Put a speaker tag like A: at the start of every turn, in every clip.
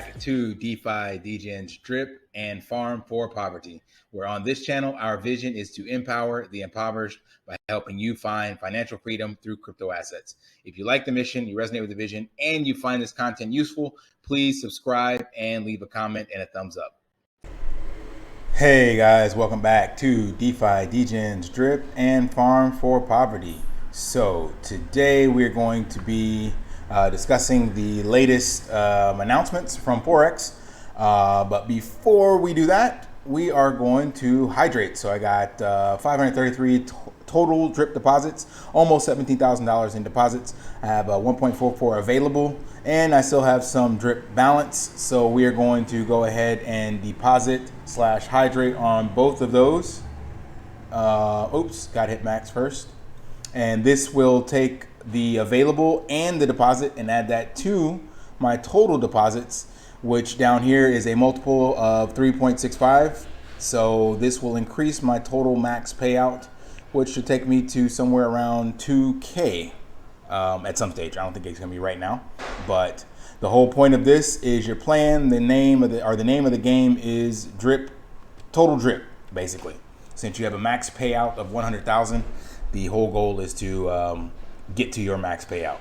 A: back to DeFi, Degens, Drip, and Farm for Poverty, where on this channel, our vision is to empower the impoverished by helping you find financial freedom through crypto assets. If you like the mission, you resonate with the vision, and you find this content useful, please subscribe and leave a comment and a thumbs up. Hey guys, welcome back to DeFi, Degens, Drip, and Farm for Poverty. So today we're going to be discussing the latest announcements from Forex. But before we do that, we are going to hydrate. So I got 533 total drip deposits, almost $17,000 in deposits. I have 1.44 available, and I still have some drip balance. So we are going to go ahead and deposit / hydrate on both of those. Oops, got hit max first. And this will take the available and the deposit and add that to my total deposits, which down here is a multiple of 3.65. So this will increase my total max payout, which should take me to somewhere around 2K at some stage. I don't think it's gonna be right now, but the whole point of this is your plan. The name of the game is drip, total drip, basically. Since you have a max payout of 100,000, the whole goal is to get to your max payout.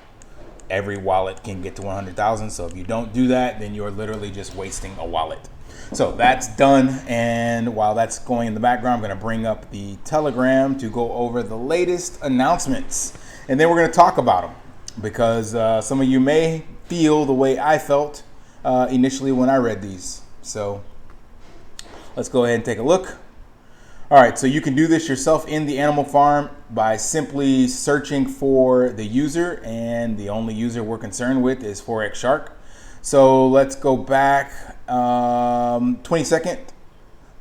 A: Every wallet can get to 100,000. So if you don't do that, then you're literally just wasting a wallet. So that's done. And while that's going in the background, I'm going to bring up the Telegram to go over the latest announcements. And then we're going to talk about them because some of you may feel the way I felt initially when I read these. So let's go ahead and take a look. All right, so you can do this yourself in the animal farm by simply searching for the user, and the only user we're concerned with is Forex Shark. So let's go back 22nd.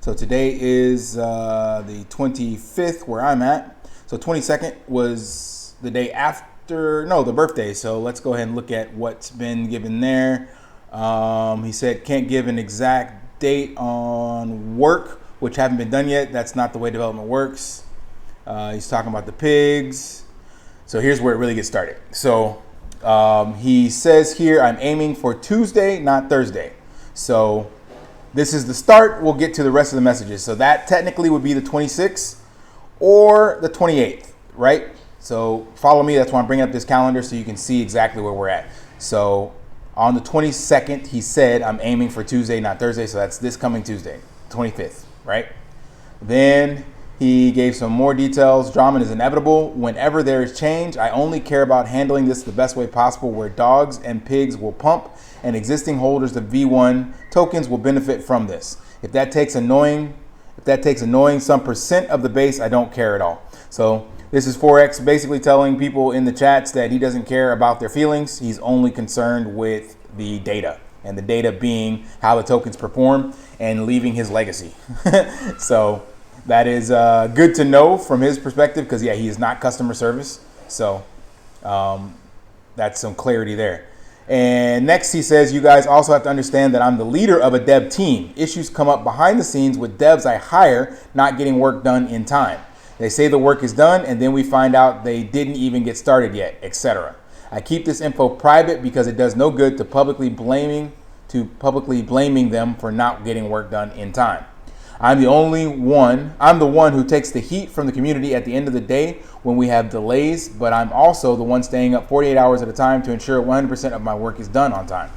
A: So today is the 25th where I'm at. So 22nd was the day after, no, the birthday. So let's go ahead and look at what's been given there. He said can't give an exact date on work, which haven't been done yet. That's not the way development works. He's talking about the pigs. So here's where it really gets started. So he says here, I'm aiming for Tuesday, not Thursday. So this is the start. We'll get to the rest of the messages. So that technically would be the 26th or the 28th, right? So follow me. That's why I'm bringing up this calendar so you can see exactly where we're at. So on the 22nd, he said, I'm aiming for Tuesday, not Thursday. So that's this coming Tuesday, 25th. Right? Then he gave some more details. Drama is inevitable. Whenever there is change, I only care about handling this the best way possible, where dogs and pigs will pump and existing holders of V1 tokens will benefit from this. If that takes annoying some percent of the base, I don't care at all. So this is Forex basically telling people in the chats that he doesn't care about their feelings. He's only concerned with the data. And the data being how the tokens perform and leaving his legacy. So that is good to know from his perspective because, yeah, he is not customer service. So that's some clarity there. And next he says, you guys also have to understand that I'm the leader of a dev team. Issues come up behind the scenes with devs I hire not getting work done in time. They say the work is done and then we find out they didn't even get started yet, etc. I keep this info private because it does no good to publicly blaming them for not getting work done in time. I'm the one who takes the heat from the community at the end of the day when we have delays, but I'm also the one staying up 48 hours at a time to ensure 100% of my work is done on time.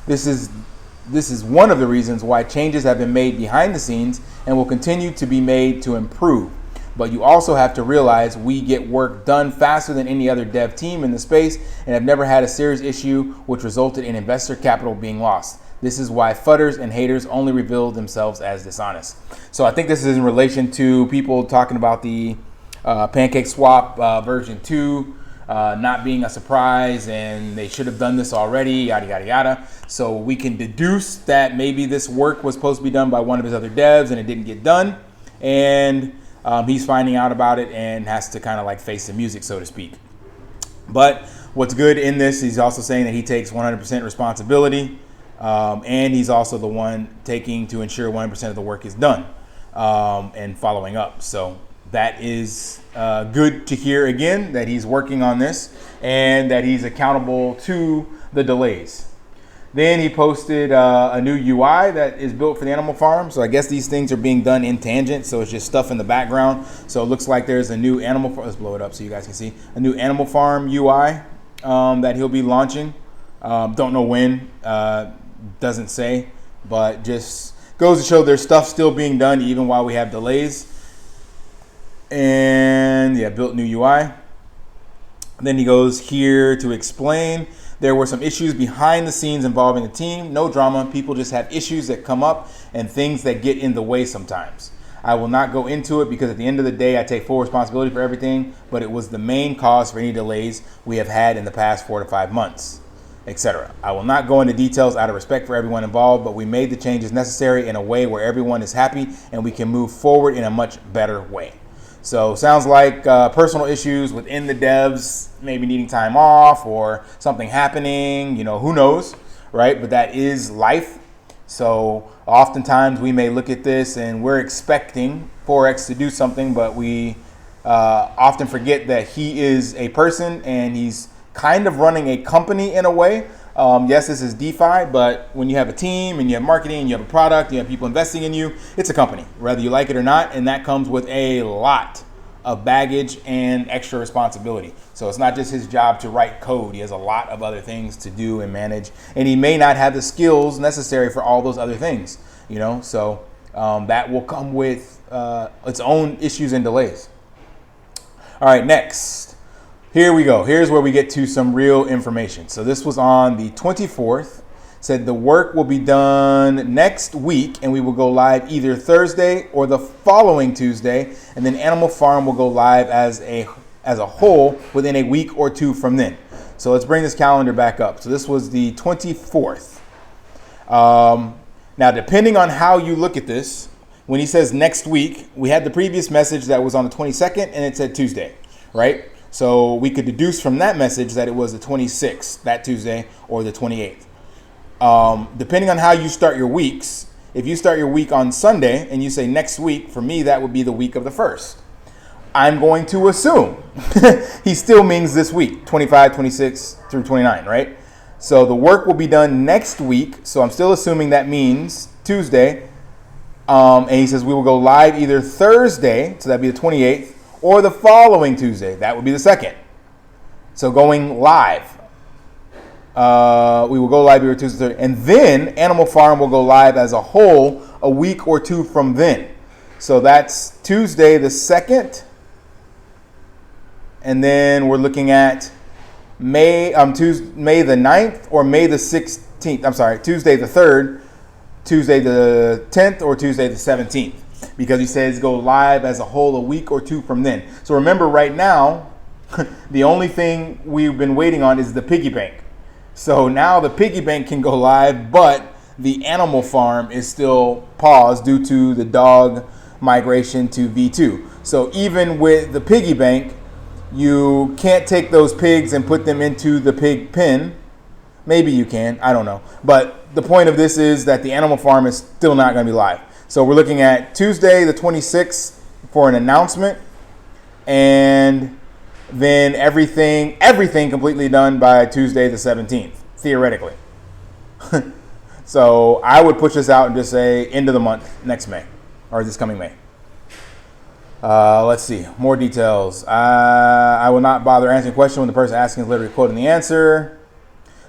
A: This is one of the reasons why changes have been made behind the scenes and will continue to be made to improve. But you also have to realize we get work done faster than any other dev team in the space and have never had a serious issue which resulted in investor capital being lost. This is why fudders and haters only reveal themselves as dishonest. So I think this is in relation to people talking about the Pancake Swap version 2 not being a surprise and they should have done this already, yada, yada, yada. So we can deduce that maybe this work was supposed to be done by one of his other devs and it didn't get done. And he's finding out about it and has to kind of like face the music, so to speak. But what's good in this, he's also saying that he takes 100% responsibility, and he's also the one taking to ensure 100% of the work is done and following up. So that is good to hear again, that he's working on this and that he's accountable to the delays. Then he posted a new UI that is built for the animal farm. So I guess these things are being done in tangent. So it's just stuff in the background. So it looks like there's a new animal farm. Let's blow it up so you guys can see. A new animal farm UI that he'll be launching. Don't know when. Doesn't say. But just goes to show there's stuff still being done even while we have delays. And yeah, built new UI. Then he goes here to explain there were some issues behind the scenes involving the team. No drama. People just have issues that come up and things that get in the way sometimes. I will not go into it because at the end of the day, I take full responsibility for everything, but it was the main cause for any delays we have had in the past 4 to 5 months, etc. I will not go into details out of respect for everyone involved, but we made the changes necessary in a way where everyone is happy and we can move forward in a much better way. So sounds like personal issues within the devs, maybe needing time off or something happening, who knows, right? But that is life. So oftentimes we may look at this and we're expecting Forex to do something, but we often forget that he is a person and he's kind of running a company in a way. Yes, this is DeFi, but when you have a team and you have marketing, you have a product, you have people investing in you, it's a company, whether you like it or not. And that comes with a lot of baggage and extra responsibility. So it's not just his job to write code. He has a lot of other things to do and manage. And he may not have the skills necessary for all those other things, so that will come with its own issues and delays. All right, next. Here we go. Here's where we get to some real information. So this was on the 24th. Said the work will be done next week and we will go live either Thursday or the following Tuesday. And then Animal Farm will go live as a whole within a week or two from then. So let's bring this calendar back up. So this was the 24th. Now, depending on how you look at this, when he says next week, we had the previous message that was on the 22nd and it said Tuesday, right? So we could deduce from that message that it was the 26th, that Tuesday, or the 28th. Depending on how you start your weeks, if you start your week on Sunday and you say next week, for me, that would be the week of the 1st. I'm going to assume he still means this week, 25, 26 through 29, right? So the work will be done next week. So I'm still assuming that means Tuesday. And he says we will go live either Thursday, so that'd be the 28th, or the following Tuesday. That would be the 2nd. So going live. We will go live either Tuesday, and then Animal Farm will go live as a whole a week or two from then. So that's Tuesday the 2nd. And then we're looking at May the 9th or May the 16th. I'm sorry, Tuesday the 3rd, Tuesday the 10th, or Tuesday the 17th. Because he says go live as a whole a week or two from then. So remember, right now, the only thing we've been waiting on is the Piggy Bank. So now the Piggy Bank can go live, but the Animal Farm is still paused due to the dog migration to V2. So even with the Piggy Bank, you can't take those pigs and put them into the pig pen. Maybe you can, I don't know. But the point of this is that the Animal Farm is still not going to be live. So we're looking at Tuesday the 26th for an announcement, and then everything completely done by Tuesday the 17th, theoretically. So I would push this out and just say end of the month, next May, or this coming May. Let's see, more details. I will not bother answering a question when the person asking is literally quoting the answer.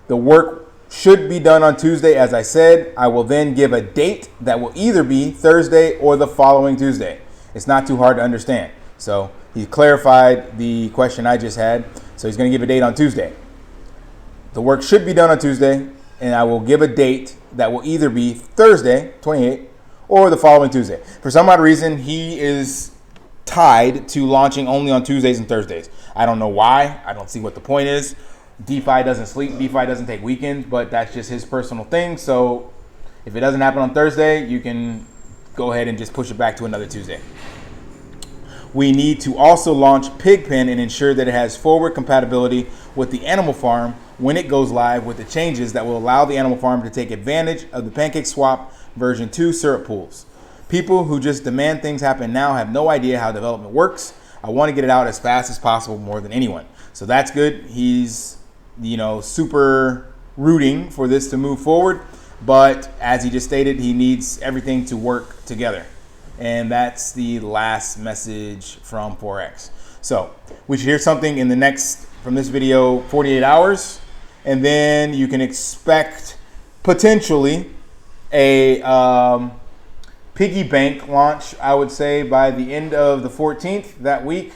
A: The work should be done on Tuesday, as I said. I will then give a date that will either be Thursday or the following Tuesday. It's not too hard to understand. So he clarified the question I just had. So he's going to give a date on Tuesday. The work should be done on Tuesday, and I will give a date that will either be Thursday, 28, or the following Tuesday. For some odd reason, he is tied to launching only on Tuesdays and Thursdays. I don't know why. I don't see what the point is. DeFi doesn't sleep. DeFi doesn't take weekends, but that's just his personal thing. So if it doesn't happen on Thursday, you can go ahead and just push it back to another Tuesday. We need to also launch Pigpen and ensure that it has forward compatibility with the Animal Farm when it goes live with the changes that will allow the Animal Farm to take advantage of the PancakeSwap version 2 syrup pools. People who just demand things happen now have no idea how development works. I want to get it out as fast as possible more than anyone. So that's good. He's, super rooting for this to move forward. But as he just stated, he needs everything to work together. And that's the last message from Forex. So we should hear something in the next, from this video, 48 hours. And then you can expect potentially a Piggy Bank launch, I would say, by the end of the 14th that week,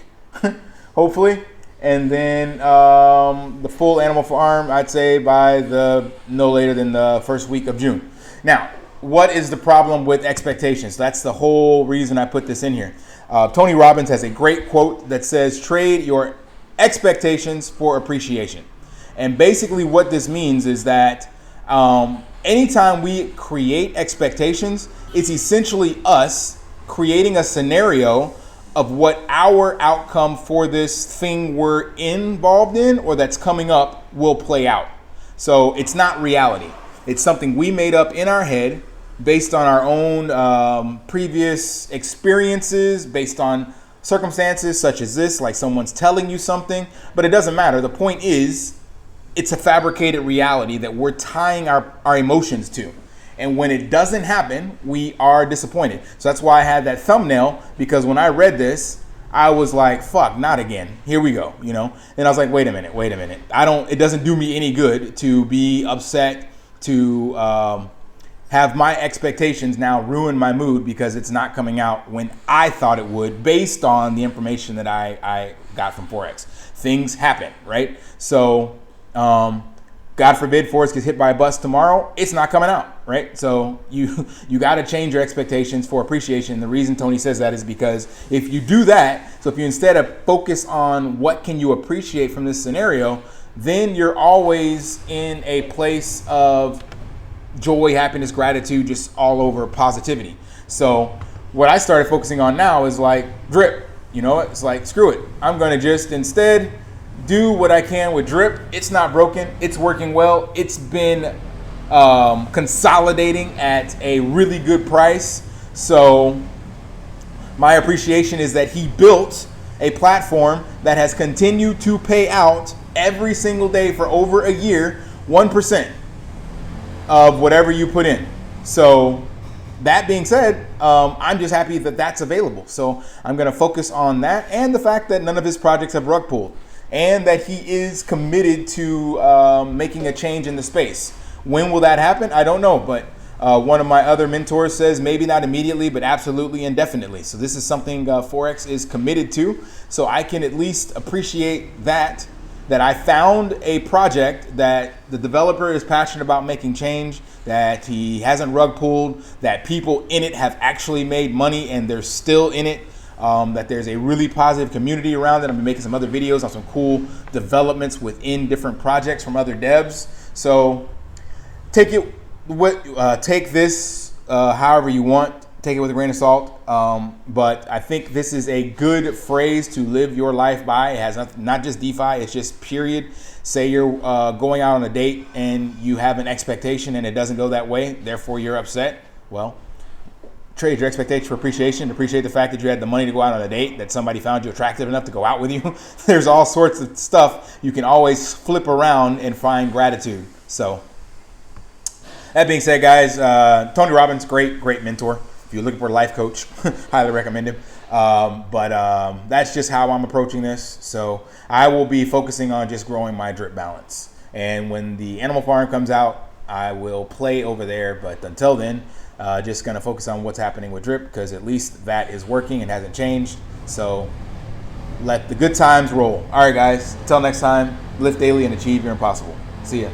A: hopefully. And then the full animal farm, I'd say, by no later than the first week of June. Now, what is the problem with expectations? That's the whole reason I put this in here. Tony Robbins has a great quote that says, trade your expectations for appreciation. And basically what this means is that anytime we create expectations, it's essentially us creating a scenario of what our outcome for this thing we're involved in or that's coming up will play out. So it's not reality. It's something we made up in our head based on our own previous experiences, based on circumstances such as this, like someone's telling you something, but it doesn't matter. The point is, it's a fabricated reality that we're tying our emotions to. And when it doesn't happen, we are disappointed. So that's why I had that thumbnail, because when I read this, I was like, fuck, not again. Here we go, you know? And I was like, wait a minute. It doesn't do me any good to be upset, to have my expectations now ruin my mood because it's not coming out when I thought it would based on the information that I got from Forex. Things happen, right? So, God forbid Forex gets hit by a bus tomorrow, it's not coming out, right? So you got to change your expectations for appreciation. The reason Tony says that is because if you do that, so if you instead of focus on what can you appreciate from this scenario, then you're always in a place of joy, happiness, gratitude, just all over positivity. So what I started focusing on now is like drip, you know, it's like, screw it. I'm going to just instead do what I can with drip. It's not broken. It's working well. It's been consolidating at a really good price. So my appreciation is that he built a platform that has continued to pay out every single day for over a year, 1% of whatever you put in. So that being said, I'm just happy that that's available. So I'm going to focus on that and the fact that none of his projects have rug pulled, and that he is committed to making a change in the space. When will that happen? I don't know, but one of my other mentors says maybe not immediately, but absolutely indefinitely. So this is something Forex is committed to. So I can at least appreciate that I found a project that the developer is passionate about making change, that he hasn't rug pulled, that people in it have actually made money and they're still in it. That there's a really positive community around it. I'm making some other videos on some cool developments within different projects from other devs. So take this however you want. Take it with a grain of salt. But I think this is a good phrase to live your life by. It has not just DeFi, it's just period. Say you're going out on a date and you have an expectation and it doesn't go that way, therefore you're upset. Well, trade your expectation for appreciation. Appreciate the fact that you had the money to go out on a date, that somebody found you attractive enough to go out with you. There's all sorts of stuff you can always flip around and find gratitude. So that being said, guys, Tony Robbins, great mentor. If you're looking for a life coach, highly recommend him. But that's just how I'm approaching this. So I will be focusing on just growing my drip balance. And when the animal farm comes out, I will play over there. But until then, just going to focus on what's happening with drip, because at least that is working and hasn't changed. So let the good times roll. All right, guys, until next time, live daily and achieve your impossible. See ya.